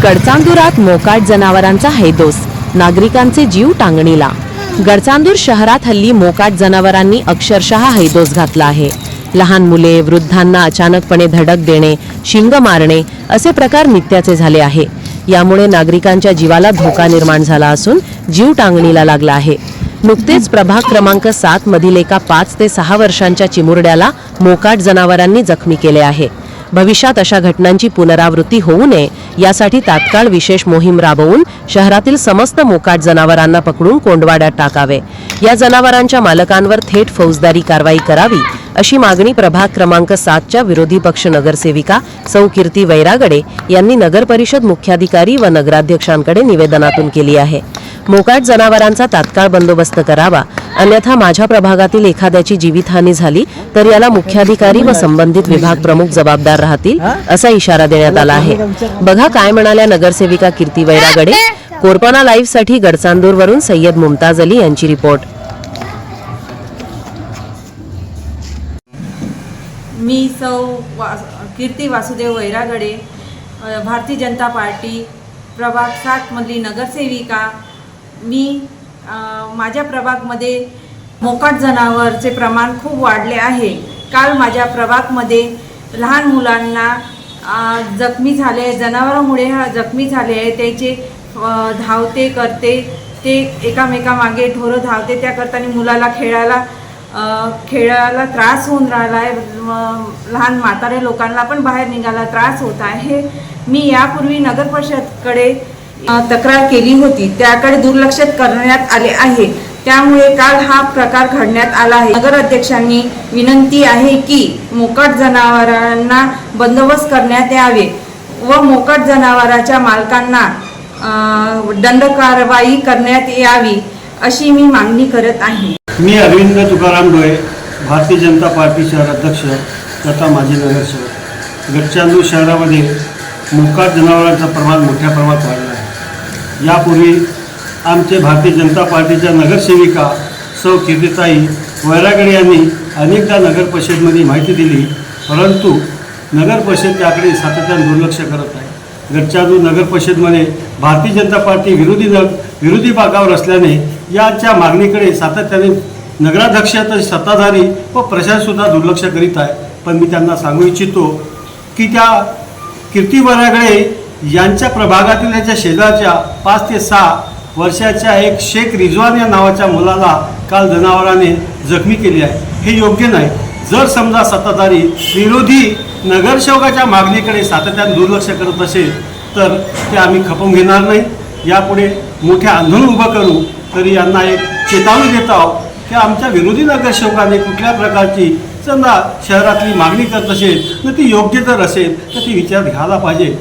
गडचांदुरात मोकाट जनावरांचा हैदोस, नागरिकांचे जीव टांगणीला। गडचांदूर शहरात हल्ली मोकाट जनावरांनी अक्षरशः हैदोस घातला आहे। लहान मुले, वृद्धांना अचानकपणे धडक देणे, शिंग मारणे असे प्रकार नित्याचे झाले आहे। यामुळे नागरिकांच्या जीवाला धोका निर्माण झाला असून जीव टांगणीला लागला आहे। नुकतेच प्रभाग क्रमांक 7 मधील एका 5 ते 6 वर्षांच्या चिमुरड्याला मोकाट जनावरांनी जखमी केले आहे। भविष्यात अशा घटनांची पुनरावृत्ती होऊ नये यासाठी तात्काळ विशेष मोहीम राबवून शहरातील समस्त मोकाट जनावरांना पकडून कोंडवाड्यात टाकावे। या जनावरांच्या मालकांवर थेट फौजदारी कारवाई करावी अशी मागणी प्रभाग क्रमांक 7च्या विरोधी पक्ष नगरसेविका सौ कीर्ती वैरागडे यांनी नगर परिषद मुख्याधिकारी व नगराध्यक्षांकडे निवेदनातून केली आहे। मोकाट जनावरांचा तात्काळ बंदोबस्त करावा, अन्यथा माझ्या प्रभागातील एखाद्याची जीवितहानी झाली तर याला मुख्याधिकारी व संबंधित विभाग प्रमुख जबाबदार राहतील असा इशारा देण्यात आला आहे। बघा काय म्हणाल्या नगरसेविका कीर्ती वैरागडे। कोरपना लाईव्ह साठी गडचांदूरवरून सय्यद मुमताज अली यांची रिपोर्ट। मी कीर्ती वासुदेव वैरागडे, भारतीय जनता पार्टी प्रभाग 7 मधली नगरसेविका। मी माझ्या प्रभागमध्ये मोकाट जनावरचे प्रमाण खूप वाढले आहे। काल माझ्या प्रभागमध्ये लहान मुलांना जखमी झाले, जनावरांमुळे जखमी झाले आहे। त्याचे धावते करते, ते एकामेकामागे ढोरं धावते, त्या करताना मुलाला खेळायला त्रास होऊन राहिला आहे। लहान म्हातारे लोकांना पण बाहेर निघायला त्रास होत आहे। मी यापूर्वी नगर परिषदकडे तक्रार केली होती, त्याकडे दुर्लक्ष करण्यात आले आहे। त्यामुळे काल हा प्रकार घडण्यात आला आहे। नगराध्यक्षांनी विनंती आहे की मोकाट जनावरांना बंदोबस्त करण्यात यावे व मोकाट जनावरांच्या मालकांना दंड कारवाई करण्यात यावी अशी मी मागणी करत आहे। मी अरविंद तुकाराम डोळे, भारतीय जनता पार्टी शहराध्यक्ष तथा माजी नगरसेवक। गडचांदूर शहरामध्ये मोकाट जनावरांचं प्रमाण मोठ्या प्रमाणात वाढलं आहे। यापूर्वी आमचे भारतीय जनता पार्टीच्या नगरसेविका सौ कीर्तीताई वैरागडे यांनी अनेकदा नगर परिषदेमध्ये माहिती दिली, परंतु नगर परिषद त्याकडे सातत्याने दुर्लक्ष करत आहे। गडचांदूर नगर परिषदमध्ये भारतीय जनता पार्टी विरोधी भागावर असल्याने याच्या मागणीकडे सातत्याने नगराध्यक्ष सत्ताधारी व प्रशासनसुद्धा दुर्लक्ष करीत आहे। पण मी त्यांना सांगू इच्छितो की त्या कीर्ती वैरागडे यांच्या प्रभागातील यांच्या शेजारच्या 5 ते 6 वर्षाच्या एक शेख रिजवान या नावाच्या मुलाला काल जनावराने जखमी केली आहे। हे योग्य नाही। जर समजा सत्ताधारी विरोधी नगरसेवकाच्या मागणीकडे सातत्याने दुर्लक्ष करत असेल तर ते आम्ही खपवून घेणार नाही। यापुढे मोठे आंदोलन उभं करू। तरी यांना एक चेतावणी देत आहोत की आमच्या विरोधी नगरसेवकाने कुठल्या प्रकारची समजा शहरातली मागणी करत असेल तर ती योग्य जर असेल तर ती विचारात घ्यायला पाहिजे।